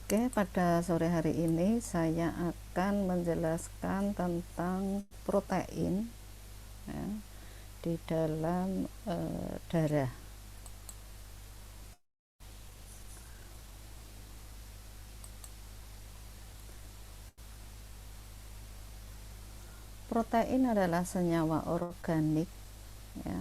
Oke, pada sore hari ini saya akan menjelaskan tentang protein ya, di dalam darah. Protein adalah senyawa organik ya,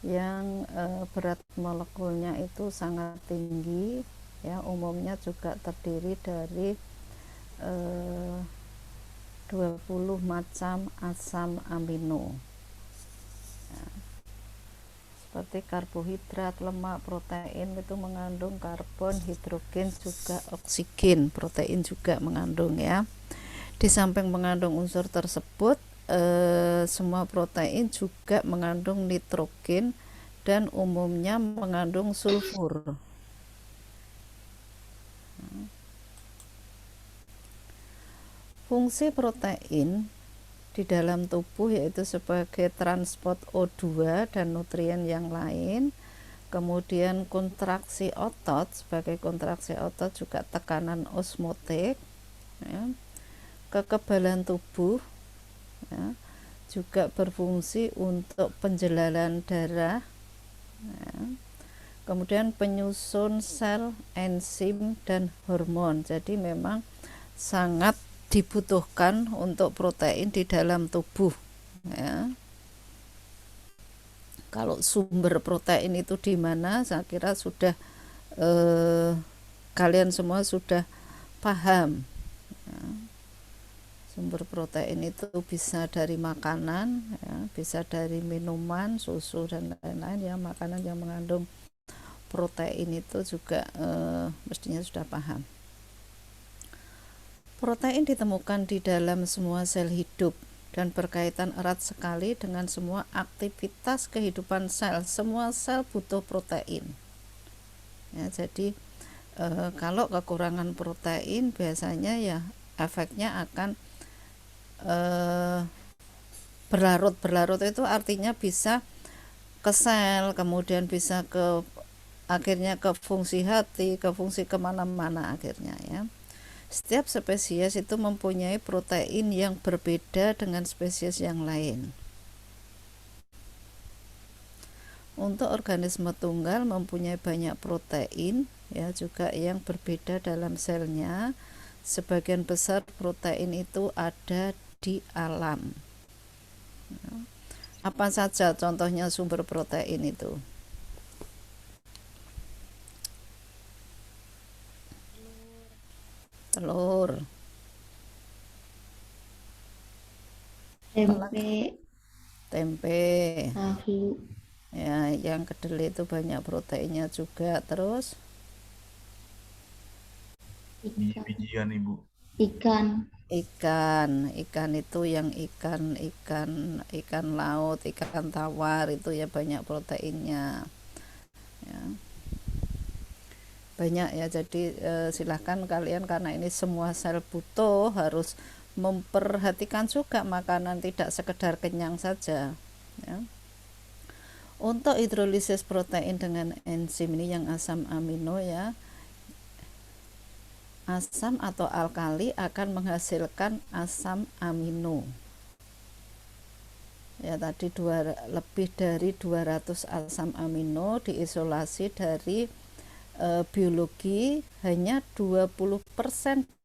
yang berat molekulnya itu sangat tinggi ya, umumnya juga terdiri dari 20 macam asam amino ya. Seperti karbohidrat, lemak, protein itu mengandung karbon, hidrogen, juga oksigen. Protein juga mengandung ya. Di samping mengandung unsur tersebut, semua protein juga mengandung nitrogen dan umumnya mengandung sulfur. Fungsi protein di dalam tubuh yaitu sebagai transport O2 dan nutrien yang lain, kemudian kontraksi otot, sebagai kontraksi otot juga tekanan osmotik ya. Kekebalan tubuh ya, juga berfungsi untuk penjelalan darah ya. Kemudian penyusun sel, enzim, dan hormon. Jadi memang sangat dibutuhkan untuk protein di dalam tubuh ya. Kalau sumber protein itu di mana, saya kira sudah kalian semua sudah paham ya. Sumber protein itu bisa dari makanan ya, bisa dari minuman, susu, dan lain-lain ya. Makanan yang mengandung protein itu juga mestinya sudah paham. Protein ditemukan di dalam semua sel hidup dan berkaitan erat sekali dengan semua aktivitas kehidupan sel. Semua sel butuh protein ya. Jadi kalau kekurangan protein biasanya ya efeknya akan berlarut itu artinya bisa ke sel, kemudian bisa ke akhirnya ke fungsi hati, ke fungsi kemana-mana akhirnya ya. Setiap spesies itu mempunyai protein yang berbeda dengan spesies yang lain. Untuk organisme tunggal mempunyai banyak protein ya, juga yang berbeda dalam selnya. Sebagian besar protein itu ada di alam. Apa saja contohnya sumber protein itu? Telur, apalagi Tempe, tempe tahu, ya. Yang kedelai itu banyak proteinnya juga. Terus ikan, Biji-bijian Ibu. ikan, ikan itu yang ikan laut, ikan tawar itu ya banyak proteinnya ya. Banyak ya. Jadi silahkan kalian, karena ini semua sel butuh, harus memperhatikan juga makanan, tidak sekedar kenyang saja ya. Untuk hidrolisis protein dengan enzim ini yang asam amino ya, asam atau alkali akan menghasilkan asam amino ya. Tadi lebih dari 200 asam amino diisolasi dari biologi. Hanya 20%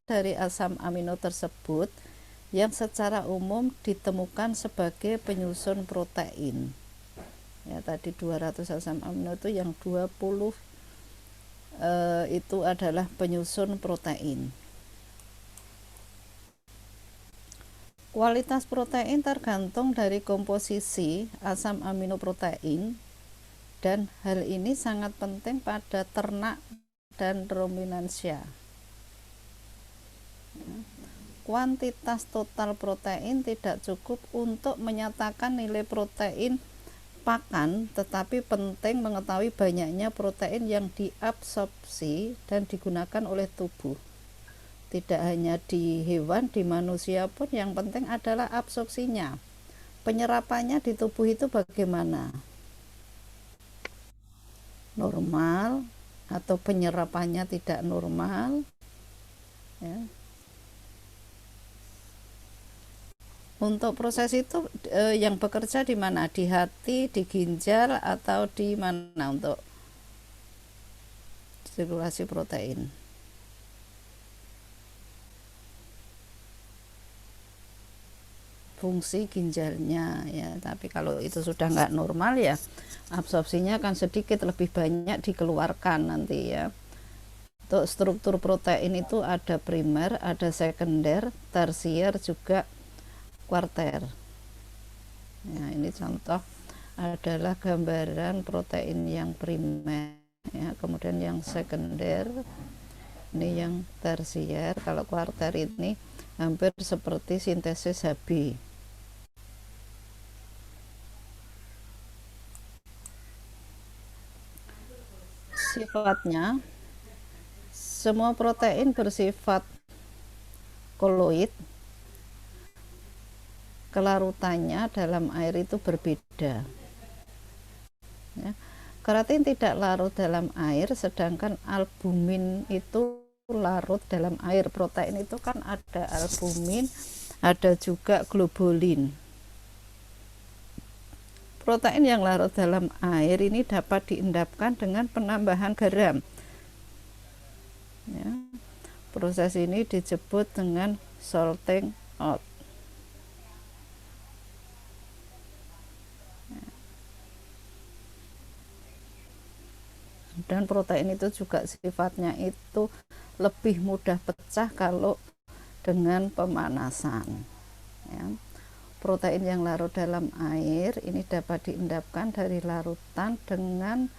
dari asam amino tersebut yang secara umum ditemukan sebagai penyusun protein ya. Tadi 200 asam amino itu yang 20 itu adalah penyusun protein. Kualitas protein tergantung dari komposisi asam amino protein, dan hal ini sangat penting pada ternak dan ruminansia. Kuantitas total protein tidak cukup untuk menyatakan nilai protein pakan, tetapi penting mengetahui banyaknya protein yang diabsorpsi dan digunakan oleh tubuh. Tidak hanya di hewan, di manusia pun yang penting adalah absorpsinya. Penyerapannya di tubuh itu bagaimana? Normal atau penyerapannya tidak normal? ya. Untuk proses itu yang bekerja di mana? Di hati, di ginjal, atau di mana untuk sirkulasi protein? Fungsi ginjalnya ya, tapi kalau itu sudah nggak normal ya absorpsinya akan sedikit lebih banyak dikeluarkan nanti ya. Untuk struktur protein itu ada primer, ada sekunder, tersier, juga kuarter. Ya, ini contoh adalah gambaran protein yang primer ya, kemudian yang sekunder, ini yang tersier. Kalau kuarter ini hampir seperti sintesis Hb. Sifatnya, semua protein bersifat koloid. Kelarutannya dalam air itu berbeda ya. Keratin tidak larut dalam air, sedangkan albumin itu larut dalam air. Protein itu kan ada albumin, ada juga globulin. Protein yang larut dalam air ini dapat diendapkan dengan penambahan garam ya. Proses ini disebut dengan salting out. Dan protein itu juga sifatnya itu lebih mudah pecah kalau dengan pemanasan ya. Protein yang larut dalam air ini dapat diendapkan dari larutan dengan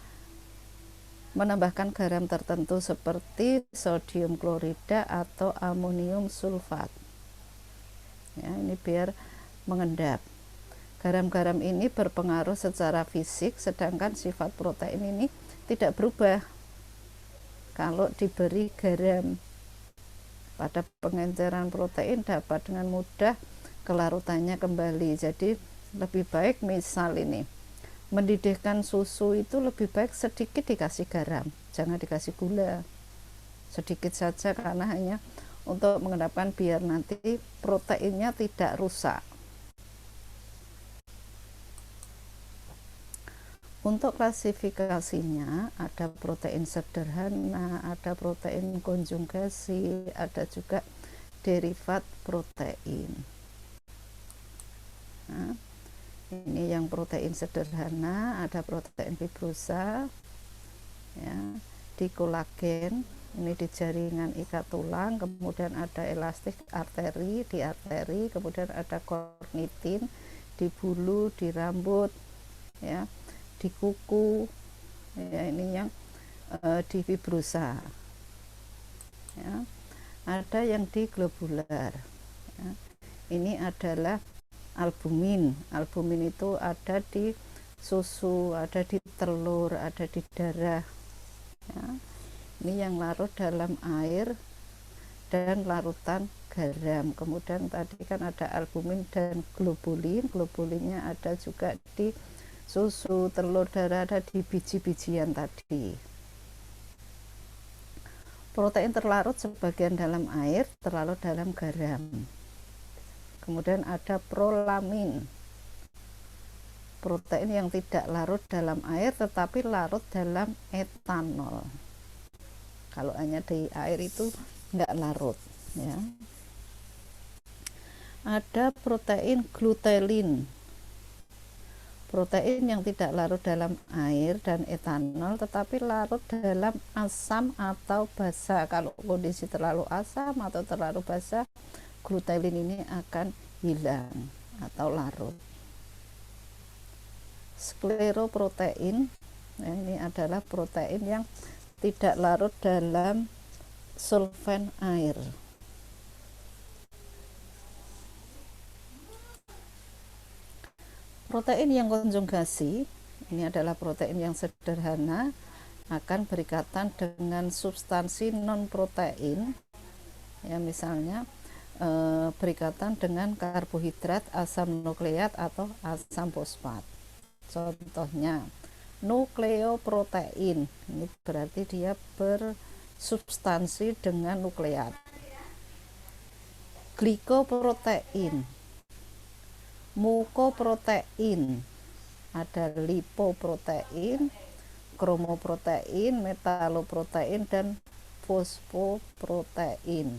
menambahkan garam tertentu seperti sodium klorida atau amonium sulfat ya, ini biar mengendap. Garam-garam ini berpengaruh secara fisik, sedangkan sifat protein ini tidak berubah kalau diberi garam. Pada pengenceran protein dapat dengan mudah kelarutannya kembali. Jadi lebih baik misal ini mendidihkan susu itu lebih baik sedikit dikasih garam, jangan dikasih gula, sedikit saja, karena hanya untuk mengendapkan biar nanti proteinnya tidak rusak. Untuk klasifikasinya ada protein sederhana, ada protein konjugasi, ada juga derivat protein. Nah, ini yang protein sederhana, ada protein fibrosa ya, di kolagen, ini di jaringan ikat tulang, kemudian ada elastik arteri di arteri, kemudian ada kornitin di bulu, di rambut ya, di kuku ya, ini yang di fibrosa ya. Ada yang di globular ya. Ini adalah albumin. Albumin itu ada di susu, ada di telur, ada di darah ya. Ini yang larut dalam air dan larutan garam. Kemudian tadi kan ada albumin dan globulin. Globulinnya ada juga di susu, telur, darah, ada di biji-bijian tadi. Protein terlarut sebagian dalam air, terlarut dalam garam. Kemudian ada prolamin, protein yang tidak larut dalam air tetapi larut dalam etanol. Kalau hanya di air itu nggak larut ya. Ada protein glutelin, protein yang tidak larut dalam air dan etanol tetapi larut dalam asam atau basa. Kalau kondisi terlalu asam atau terlalu basa, glutelin ini akan hilang atau larut. Skleroprotein, nah ini adalah protein yang tidak larut dalam solvent air. Protein yang konjugasi, ini adalah protein yang sederhana, akan berikatan dengan substansi non protein ya, misalnya berikatan dengan karbohidrat, asam nukleat atau asam fosfat. Contohnya nukleoprotein, ini berarti dia bersubstansi dengan nukleat glikoprotein, mukoprotein, ada lipoprotein, kromoprotein, metaloprotein, dan fosfoprotein.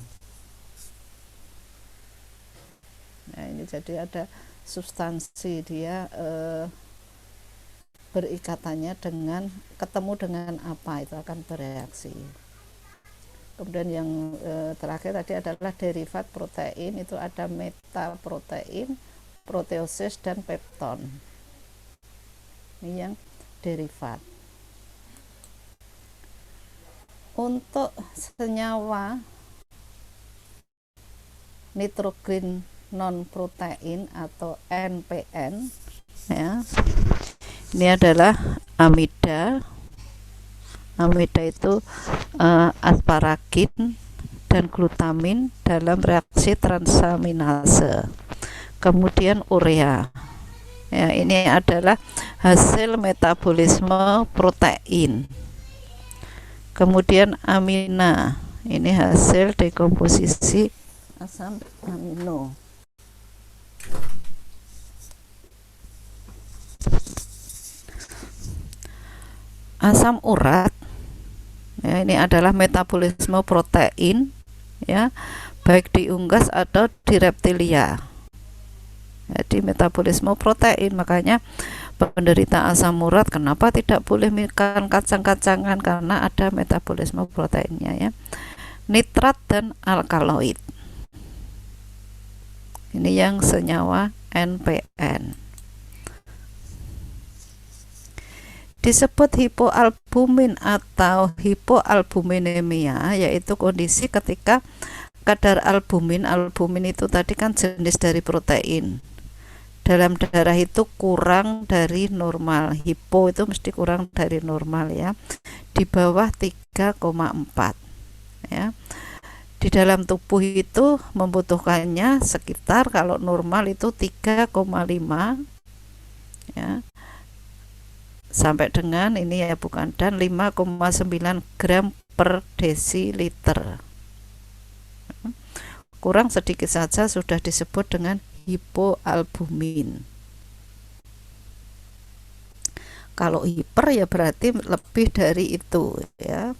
Nah, ini jadi ada substansi dia berikatannya dengan ketemu dengan apa itu akan bereaksi. Kemudian yang terakhir tadi adalah derivat protein, itu ada metaprotein, proteosis, dan pepton. Ini yang derivat. Untuk senyawa nitrogen non protein atau NPN, ya, ini adalah amida. Amida itu asparagin dan glutamin dalam reaksi transaminase. Kemudian urea, ya, ini adalah hasil metabolisme protein. Kemudian amina, ini hasil dekomposisi asam amino. Asam urat, ya, ini adalah metabolisme protein, ya, baik di unggas atau di reptilia. Jadi metabolisme protein, makanya penderita asam urat kenapa tidak boleh makan kacang-kacangan, karena ada metabolisme proteinnya, ya. Nitrat dan alkaloid, ini yang senyawa NPN. Disebut hipoalbumin atau hipoalbuminemia, yaitu kondisi ketika kadar albumin itu tadi kan jenis dari protein, dalam darah itu kurang dari normal. Hipo itu mesti kurang dari normal, ya, di bawah 3,4, ya. Di dalam tubuh itu membutuhkannya sekitar, kalau normal itu 3,5, ya, sampai dengan ini, ya, bukan, dan 5,9 gram per desiliter. Kurang sedikit saja sudah disebut dengan hipoalbumin. Kalau hiper, ya berarti lebih dari itu, ya.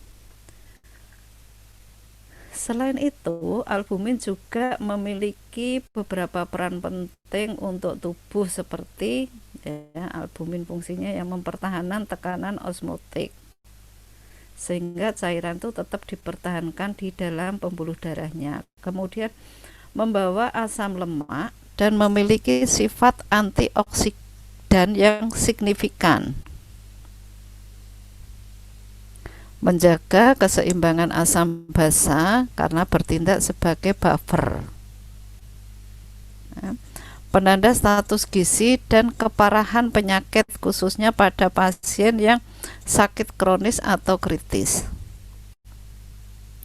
Selain itu, albumin juga memiliki beberapa peran penting untuk tubuh, seperti, ya, albumin fungsinya yang mempertahankan tekanan osmotik, sehingga cairan itu tetap dipertahankan di dalam pembuluh darahnya. Kemudian membawa asam lemak dan memiliki sifat antioksidan yang signifikan, menjaga keseimbangan asam basa karena bertindak sebagai buffer, ya, penanda status gizi dan keparahan penyakit, khususnya pada pasien yang sakit kronis atau kritis.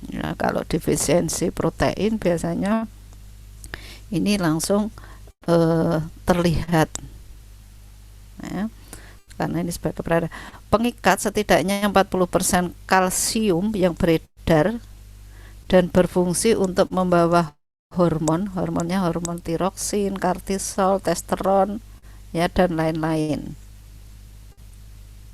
Ya, kalau defisiensi protein biasanya ini langsung terlihat, ya, karena ini sebagai perada. Pengikat setidaknya 40% kalsium yang beredar dan berfungsi untuk membawa hormonnya hormon tiroksin, kortisol, testosteron, ya, dan lain-lain.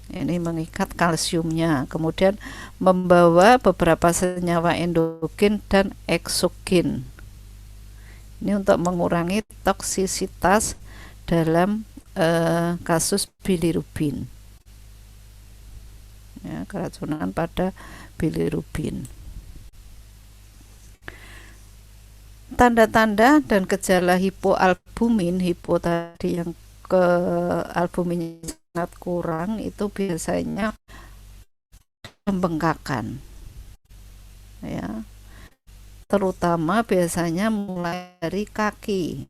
Ini mengikat kalsiumnya. Kemudian membawa beberapa senyawa endogen dan eksogen. Ini untuk mengurangi toksisitas dalam kasus bilirubin, ya, keracunan pada bilirubin. Tanda-tanda dan gejala hipoalbumin, hipo tadi yang ke albumin sangat kurang, itu biasanya pembengkakan, ya, terutama biasanya mulai dari kaki.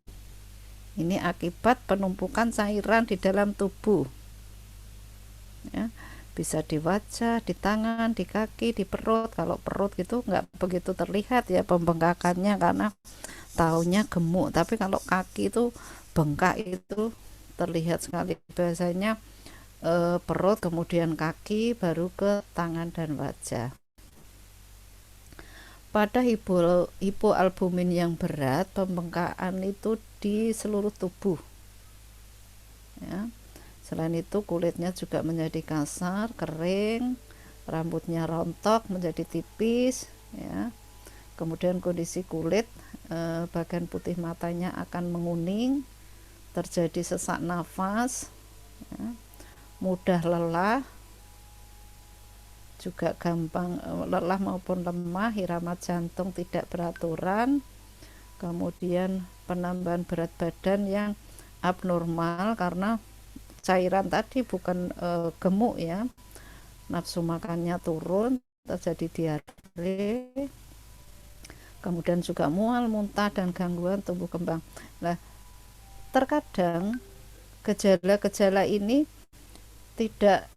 Ini akibat penumpukan cairan di dalam tubuh, ya, bisa di wajah, di tangan, di kaki, di perut. Kalau perut gitu nggak begitu terlihat, ya, pembengkakannya, karena taunya gemuk. Tapi kalau kaki itu bengkak itu terlihat sekali. Biasanya perut, kemudian kaki, baru ke tangan dan wajah. Pada hipoalbumin yang berat, pembengkakan itu di seluruh tubuh. Ya. Selain itu kulitnya juga menjadi kasar, kering, rambutnya rontok menjadi tipis, ya. Kemudian kondisi kulit, bagian putih matanya akan menguning, terjadi sesak nafas, ya. Mudah lelah, juga gampang lelah maupun lemah, irama jantung tidak beraturan, kemudian penambahan berat badan yang abnormal karena cairan tadi bukan gemuk ya, nafsu makannya turun, terjadi diare, kemudian juga mual, muntah, dan gangguan tumbuh kembang. Nah, terkadang gejala-gejala ini tidak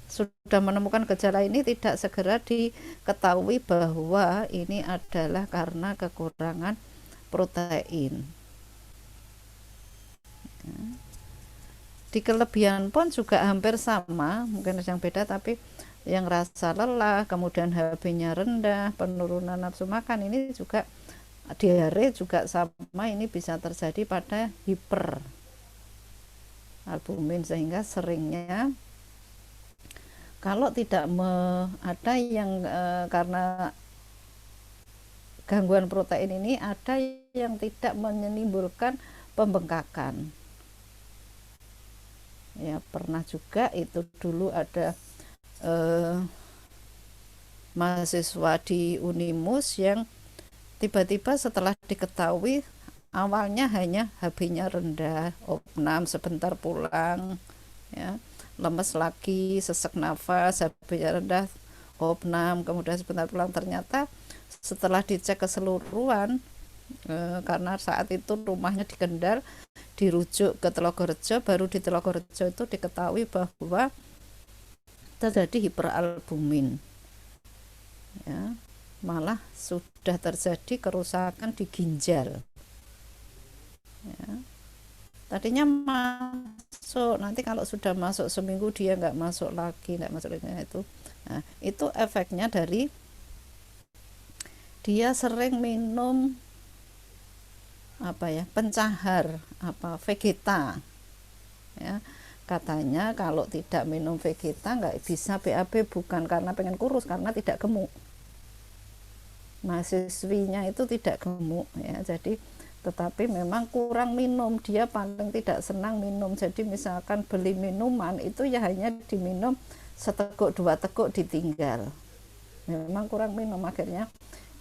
sudah menemukan gejala ini tidak segera diketahui bahwa ini adalah karena kekurangan protein. Di kelebihan pun juga hampir sama, mungkin ada yang beda, tapi yang rasa lelah, kemudian HB-nya rendah, penurunan nafsu makan, ini juga diare juga sama, ini bisa terjadi pada hiperalbumin, sehingga seringnya kalau tidak ada yang karena gangguan protein ini ada yang tidak menimbulkan pembengkakan. Ya, pernah juga itu dulu ada mahasiswa di Unimus yang tiba-tiba setelah diketahui awalnya hanya HB-nya rendah, opnam, sebentar pulang, ya, lemes lagi, sesak nafas, HB-nya rendah, opnam, kemudian sebentar pulang, ternyata setelah dicek keseluruhan, karena saat itu rumahnya di Kendal, dirujuk ke Telogorejo, baru di Telogorejo itu diketahui bahwa terjadi hiperalbumin, ya, malah sudah terjadi kerusakan di ginjal, ya. Tadinya masuk, nanti kalau sudah masuk seminggu dia nggak masuk lagi itu. Nah, itu efeknya dari dia sering minum pencahar, Vegeta, ya. Katanya kalau tidak minum Vegeta nggak bisa BAB, bukan karena pengen kurus, karena tidak gemuk. Mahasiswinya itu tidak gemuk, ya, jadi tetapi memang kurang minum, dia paling tidak senang minum, jadi misalkan beli minuman itu ya hanya diminum seteguk 2 teguk ditinggal, memang kurang minum, akhirnya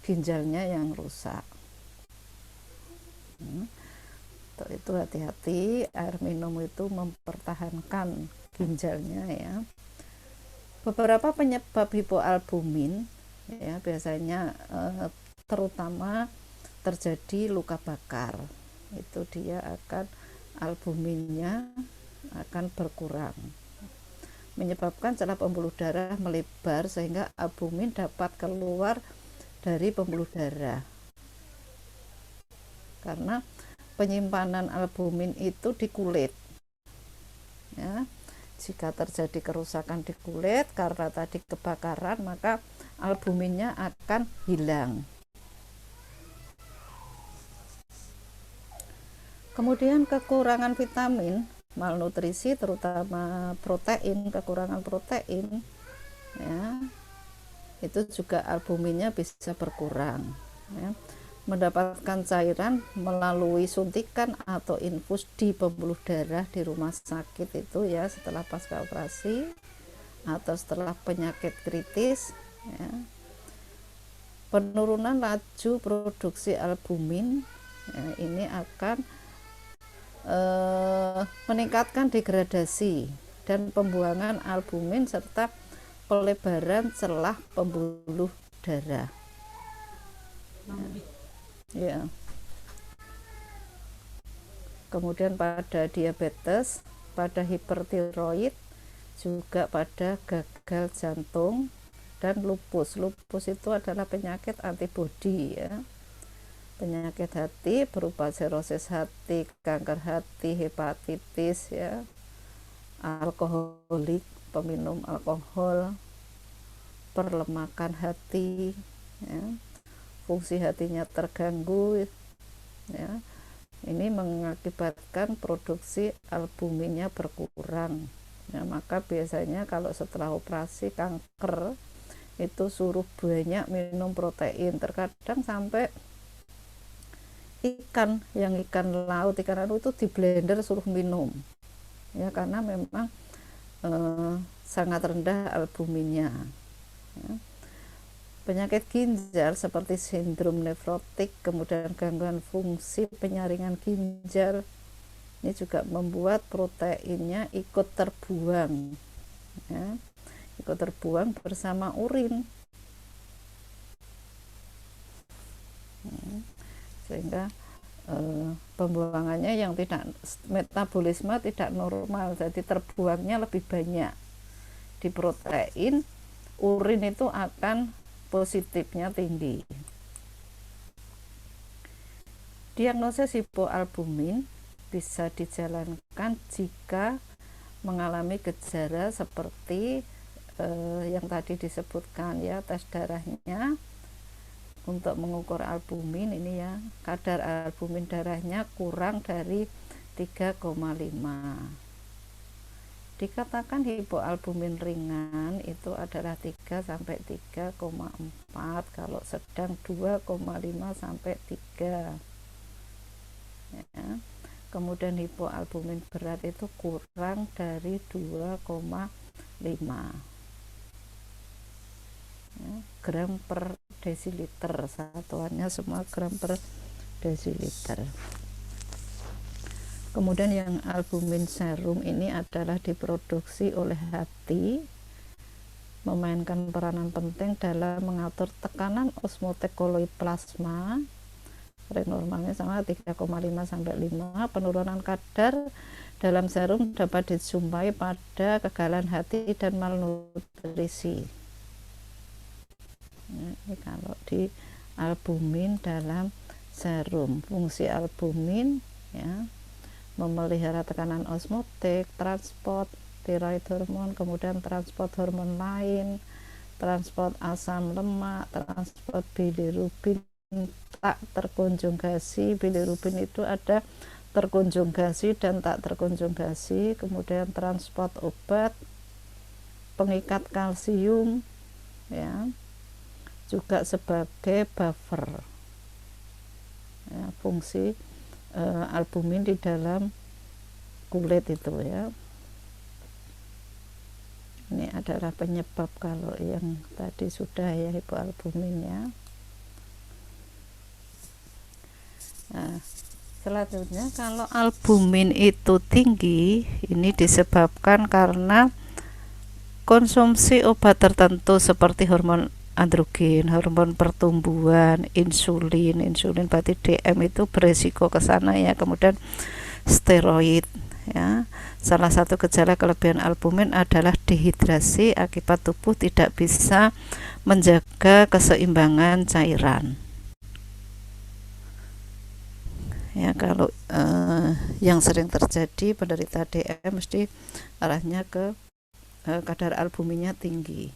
ginjalnya yang rusak. Itu hati-hati, air minum itu mempertahankan ginjalnya, ya. Beberapa penyebab hipoalbumin, ya, biasanya terutama terjadi luka bakar, itu dia akan albuminnya akan berkurang, menyebabkan celah pembuluh darah melebar sehingga albumin dapat keluar dari pembuluh darah, karena penyimpanan albumin itu di kulit, ya. Jika terjadi kerusakan di kulit karena tadi kebakaran, maka albuminnya akan hilang. Kemudian kekurangan vitamin, malnutrisi, terutama protein, kekurangan protein, ya, itu juga albuminnya bisa berkurang, ya. Mendapatkan cairan melalui suntikan atau infus di pembuluh darah di rumah sakit itu, ya, setelah pasca operasi atau setelah penyakit kritis, ya. Penurunan laju produksi albumin, ya, ini akan meningkatkan degradasi dan pembuangan albumin serta pelebaran celah pembuluh darah, ya. Kemudian pada diabetes, pada hipertiroid, juga pada gagal jantung dan lupus. Lupus itu adalah penyakit antibodi, ya. Penyakit hati berupa sirosis hati, kanker hati, hepatitis, ya, alkoholik, peminum alkohol, perlemakan hati, ya. Fungsi hatinya terganggu, ya. Ini mengakibatkan produksi albuminnya berkurang, ya. Maka biasanya kalau setelah operasi kanker itu suruh banyak minum protein, terkadang sampai ikan laut, ikan laut itu di blender suruh minum, ya, karena memang sangat rendah albuminnya, ya. Penyakit ginjal seperti sindrom nefrotik, kemudian gangguan fungsi penyaringan ginjal, ini juga membuat proteinnya ikut terbuang, ya, ikut terbuang bersama urin, sehingga pembuangannya yang tidak, metabolisme tidak normal, jadi terbuangnya lebih banyak di protein, urin itu akan positifnya tinggi. Diagnosis hipoalbumin bisa dijalankan jika mengalami gejala seperti yang tadi disebutkan, ya, tes darahnya untuk mengukur albumin, ini ya, kadar albumin darahnya kurang dari 3,5. Dikatakan hipoalbumin ringan itu adalah 3 sampai 3,4, kalau sedang 2,5 sampai 3, ya. Kemudian hipoalbumin berat itu kurang dari 2,5, ya, gram per desiliter, satuannya semua gram per desiliter. Kemudian yang albumin serum ini adalah diproduksi oleh hati, memainkan peranan penting dalam mengatur tekanan osmotik koloid plasma. Rate normalnya sama 3,5 sampai 5. Penurunan kadar dalam serum dapat dijumpai pada kegalan hati dan malnutrisi. Ini kalau di albumin dalam serum, fungsi albumin, ya, memelihara tekanan osmotik, transport tiroid hormon, kemudian transport hormon lain, transport asam lemak, transport bilirubin tak terkonjugasi. Bilirubin itu ada terkonjugasi dan tak terkonjugasi, kemudian transport obat, pengikat kalsium, ya, juga sebagai buffer, ya, fungsi albumin di dalam kulit itu, ya. Ini adalah penyebab kalau yang tadi sudah, ya, hipoalbuminnya. Nah, selanjutnya kalau albumin itu tinggi, ini disebabkan karena konsumsi obat tertentu seperti hormon androgen, hormon pertumbuhan, insulin berarti DM itu beresiko ke sana, ya. Kemudian steroid, ya. Salah satu gejala kelebihan albumin adalah dehidrasi akibat tubuh tidak bisa menjaga keseimbangan cairan, ya. Kalau yang sering terjadi penderita DM mesti arahnya ke kadar albuminnya tinggi.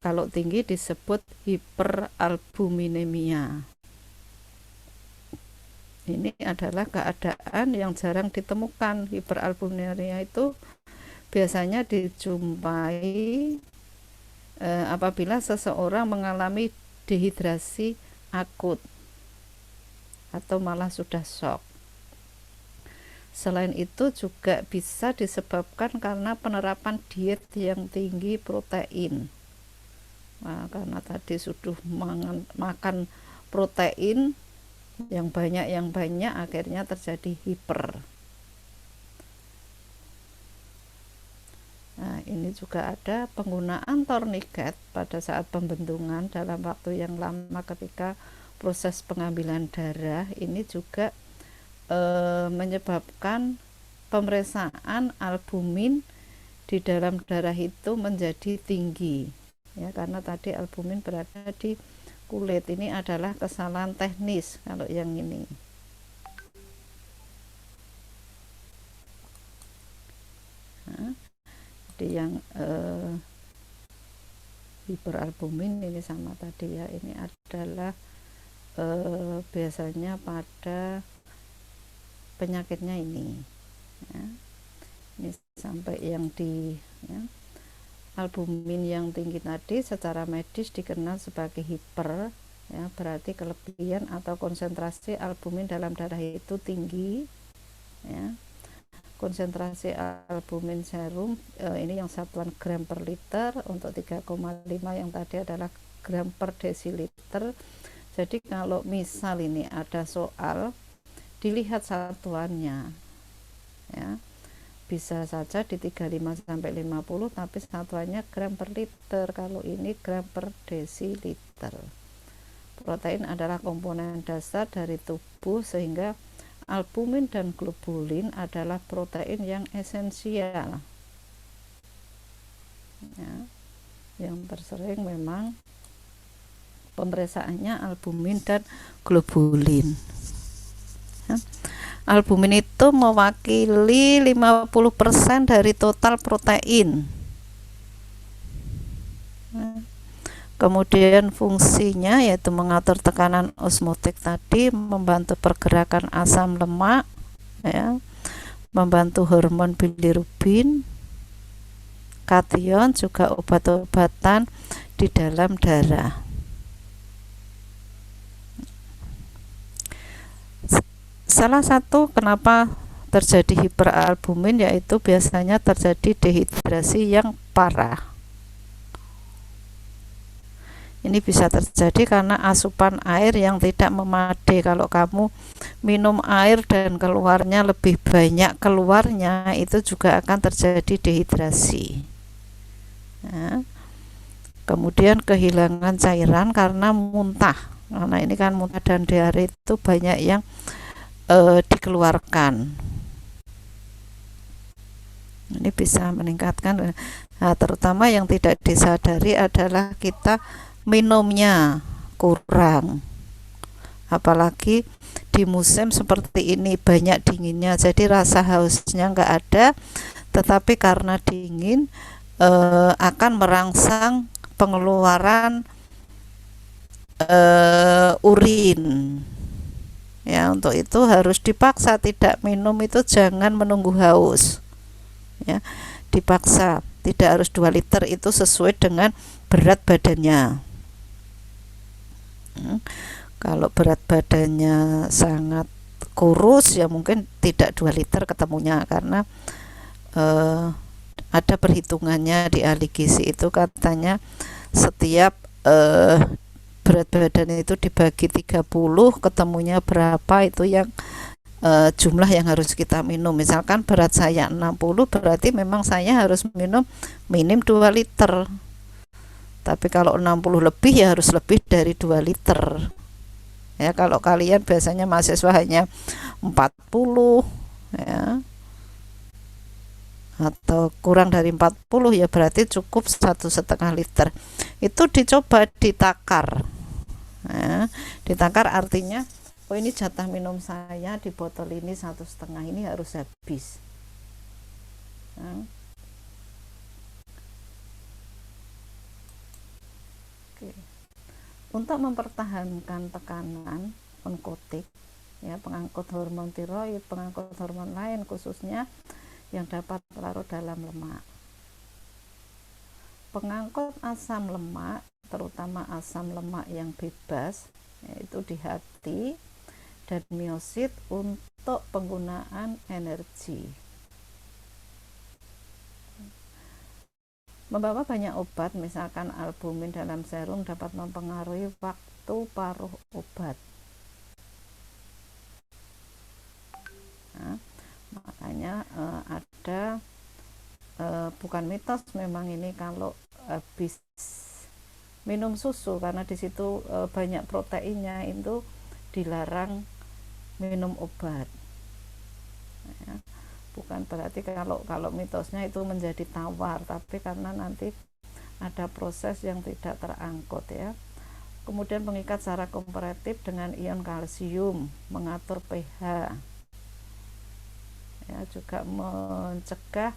Kalau tinggi disebut hiperalbuminemia. Ini adalah keadaan yang jarang ditemukan. Hiperalbuminemia itu biasanya dijumpai apabila seseorang mengalami dehidrasi akut atau malah sudah shock. Selain itu juga bisa disebabkan karena penerapan diet yang tinggi protein. Nah, karena tadi sudah makan protein yang banyak akhirnya terjadi hiper. Nah, ini juga ada penggunaan tourniquet pada saat pembentungan dalam waktu yang lama ketika proses pengambilan darah. Ini juga menyebabkan pemeriksaan albumin di dalam darah itu menjadi tinggi, ya, karena tadi albumin berada di kulit. Ini adalah kesalahan teknis kalau yang ini. Nah, jadi yang Hiperalbumin ini sama tadi ya, ini adalah biasanya pada penyakitnya ini ya. Ini sampai yang di ya, albumin yang tinggi tadi secara medis dikenal sebagai hiper ya, berarti kelebihan atau konsentrasi albumin dalam darah itu tinggi ya. Konsentrasi albumin serum ini yang satuan gram per liter, untuk 3,5 yang tadi adalah gram per desiliter. Jadi kalau misal ini ada soal dilihat satuannya ya, bisa saja di 35 sampai 50 tapi satuannya gram per liter, kalau ini gram per desiliter. Protein adalah komponen dasar dari tubuh sehingga albumin dan globulin adalah protein yang esensial ya. Yang tersering memang pemeriksaannya albumin dan globulin ya. Albumin itu mewakili 50% dari total protein ya. Kemudian fungsinya yaitu mengatur tekanan osmotik tadi, membantu pergerakan asam lemak ya, membantu hormon bilirubin, kation, juga obat-obatan di dalam darah. Salah satu kenapa terjadi hiperalbumin yaitu biasanya terjadi dehidrasi yang parah. Ini bisa terjadi karena asupan air yang tidak memadai. Kalau kamu minum air dan keluarnya lebih banyak keluarnya, itu juga akan terjadi dehidrasi ya. Kemudian kehilangan cairan karena muntah, karena ini kan muntah dan diare itu banyak yang dikeluarkan. Ini bisa meningkatkan, nah, terutama yang tidak disadari adalah kita minumnya kurang, apalagi di musim seperti ini banyak dinginnya, jadi rasa hausnya nggak ada, tetapi karena dingin akan merangsang pengeluaran urin ya. Untuk itu harus dipaksa tidak minum, itu jangan menunggu haus ya, dipaksa, tidak harus 2 liter, itu sesuai dengan berat badannya. Kalau berat badannya sangat kurus ya mungkin tidak 2 liter ketemunya, karena ada perhitungannya di ahli gizi itu, katanya setiap berat badan itu dibagi 30 ketemunya berapa, itu yang jumlah yang harus kita minum. Misalkan berat saya 60, berarti memang saya harus minum minim 2 liter. Tapi kalau 60 lebih ya harus lebih dari 2 liter ya. Kalau kalian biasanya mahasiswa hanya 40 ya, atau kurang dari 40 ya berarti cukup 1,5 liter. Itu dicoba ditakar ya. Ditakar artinya, oh ini jatah minum saya di botol ini 1,5, ini harus habis ya. Untuk mempertahankan tekanan onkotik ya, pengangkut hormon tiroid, pengangkut hormon lain khususnya yang dapat larut dalam lemak. Pengangkut asam lemak, terutama asam lemak yang bebas, yaitu di hati dan miosit untuk penggunaan energi. Membawa banyak obat, misalkan albumin dalam serum dapat mempengaruhi waktu paruh obat. Nah, makanya ada bukan mitos memang ini, kalau habis minum susu karena di situ banyak proteinnya, itu dilarang minum obat ya. Bukan berarti kalau mitosnya itu menjadi tawar, tapi karena nanti ada proses yang tidak terangkut ya. Kemudian pengikat secara komparatif dengan ion kalsium, mengatur pH ya, juga mencegah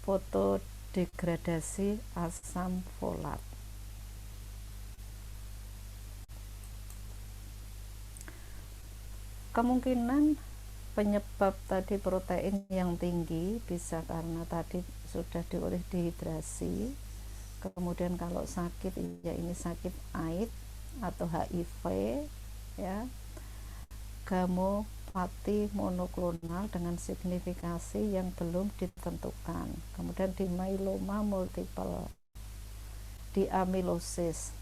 fotodegradasi asam folat. kemungkinan penyebab tadi protein yang tinggi bisa karena tadi sudah diurai dehidrasi. Kemudian kalau sakit ya ini sakit AIDS atau HIV ya, gamopati monoklonal dengan signifikasi yang belum ditentukan. Kemudian di myeloma multiple, di amilosis,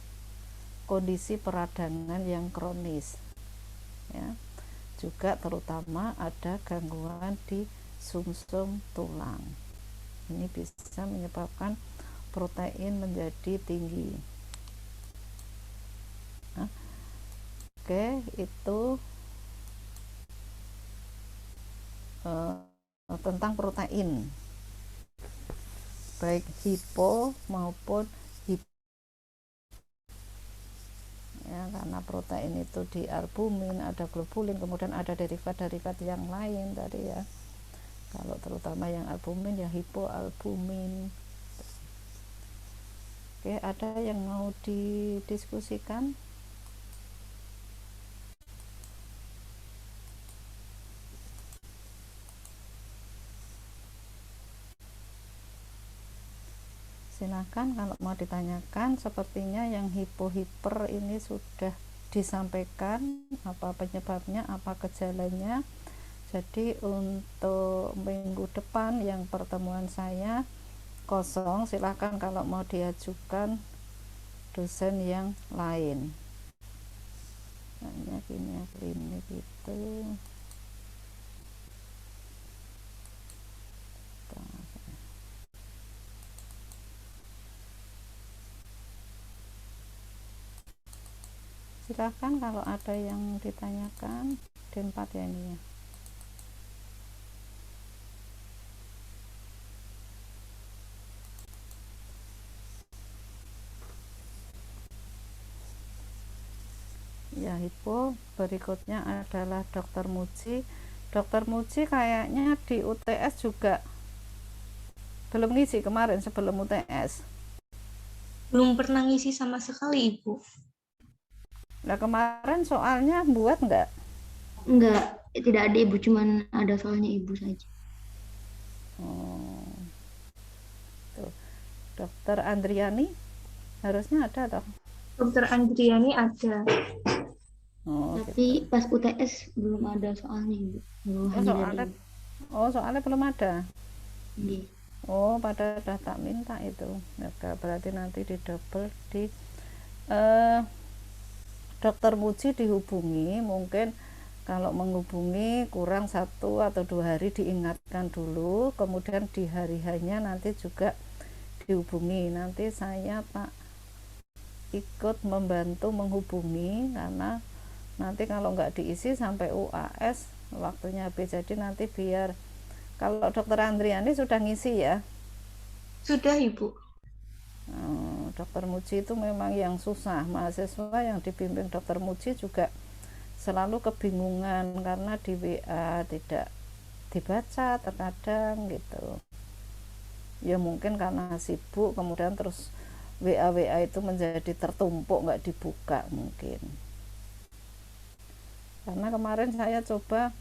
kondisi peradangan yang kronis ya, juga terutama ada gangguan di sumsum tulang. Ini bisa menyebabkan protein menjadi tinggi. Nah, oke, itu tentang protein, baik hipo maupun ya, karena protein itu di albumin, ada globulin, kemudian ada derivat-derivat yang lain tadi ya. Kalau terutama yang albumin ya hipoalbumin. Oke, ada yang mau didiskusikan? Silakan kalau mau ditanyakan. Sepertinya yang hipo-hiper ini sudah disampaikan apa penyebabnya, apa gejalanya. Jadi untuk minggu depan yang pertemuan saya kosong, silakan kalau mau diajukan dosen yang lain. Hanya kimia klinik itu silakan kalau ada yang ditanyakan. D4 ya ini ya. Ya, hipo. Berikutnya adalah Dokter Muji. Dokter Muji kayaknya di UTS juga belum ngisi kemarin sebelum UTS. Belum pernah ngisi sama sekali, Ibu. Nah, kemarin soalnya buat nggak? Enggak, tidak ada Ibu, cuman ada soalnya Ibu saja. Oh. Tuh. Dokter Andriani harusnya ada toh. Dokter Andriani ada. Oh, Tapi gitu. pas UTS belum ada soalnya Ibu. Soalnya belum ada. Iya. Oh, pada tak minta itu. Ya, berarti nanti didouble di Dokter Muji dihubungi, mungkin kalau menghubungi kurang 1 atau 2 hari diingatkan dulu, kemudian di hari hanya nanti juga dihubungi. Nanti saya tak ikut membantu menghubungi karena nanti kalau nggak diisi sampai UAS waktunya habis. Jadi nanti biar kalau Dokter Andriani sudah ngisi ya. Sudah, Ibu. Dokter Muji itu memang yang susah. Mahasiswa yang dibimbing Dokter Muji juga selalu kebingungan karena di WA tidak dibaca terkadang gitu. Ya mungkin karena sibuk, kemudian terus WA itu menjadi tertumpuk, nggak dibuka mungkin. Karena kemarin saya coba,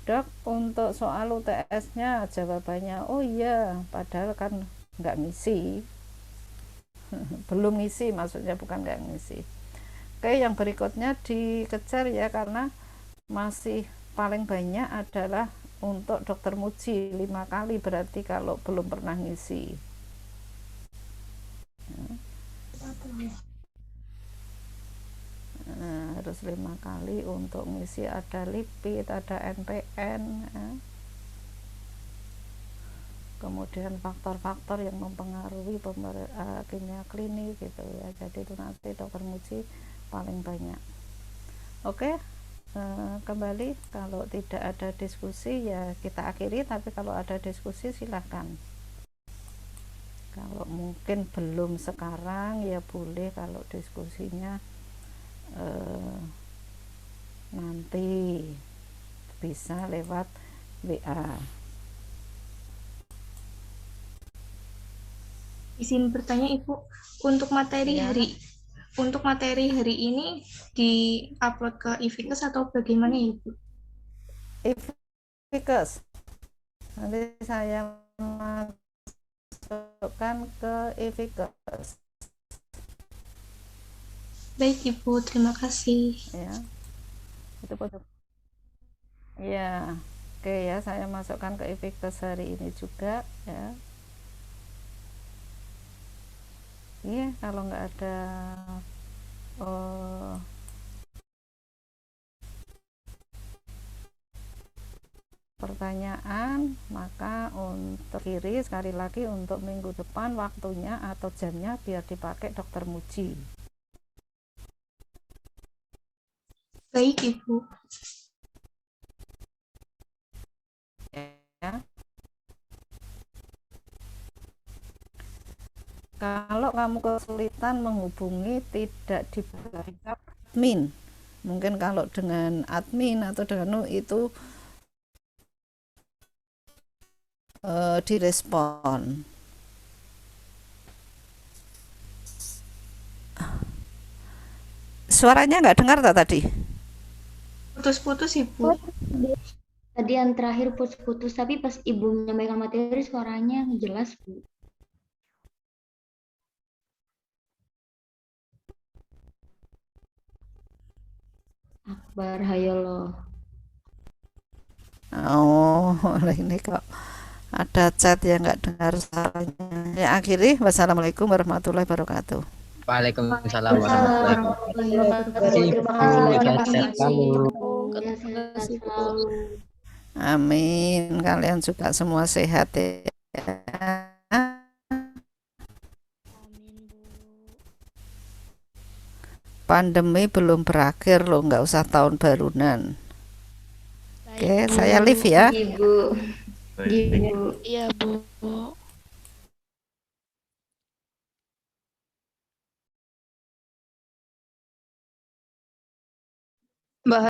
Dok, untuk soal UTS-nya jawabannya oh iya, padahal kan nggak ngisi. Belum ngisi, maksudnya bukan nggak ngisi. Oke, yang berikutnya dikejar ya, karena masih paling banyak adalah untuk Dokter Muji 5 kali, berarti kalau belum pernah ngisi harus 5 kali untuk ngisi. Ada lipid, ada NPN ya. Kemudian faktor-faktor yang mempengaruhi kimia klinik gitu ya. Jadi itu nanti Dokter Muji paling banyak. Oke, kembali kalau tidak ada diskusi ya kita akhiri, tapi kalau ada diskusi silahkan. Kalau mungkin belum sekarang ya boleh, kalau diskusinya nanti bisa lewat WA. Izin bertanya, Ibu, untuk materi Ya. hari ini di-upload ke Ivikas atau bagaimana, Ibu? Ifikes. Nanti saya masukkan ke Ifikes. Baik Ibu, terima kasih. Ya, itu pojok. Ya, oke ya, saya masukkan ke Ifikes hari ini juga ya. Iya, kalau nggak ada uh, pertanyaan, maka untuk kiri sekali lagi untuk minggu depan waktunya atau jamnya biar dipakai Dokter Muji. Baik Ibu. Ya. Kalau kamu kesulitan menghubungi tidak dibaca admin, mungkin kalau dengan admin atau dengan itu direspon. Suaranya nggak dengar tak tadi? Putus-putus Ibu. Tadi yang terakhir putus-putus, tapi pas Ibu menyampaikan materi suaranya jelas, Bu. Akbar hayolo. Oh, ini kok ada chat yang nggak dengar suaranya. Ya, akhiri. Wassalamualaikum warahmatullahi wabarakatuh. Waalaikumsalam warahmatullahi wabarakatuh. Terima kasih banyak, Sehat Pak. sehat selalu. Ya, sehat selalu. Amin. Kalian juga semua sehat ya. Pandemi belum berakhir loh, nggak usah tahun barunan. Oke, saya live ya. Ibu. Ibu. Iya, Bu. Mbak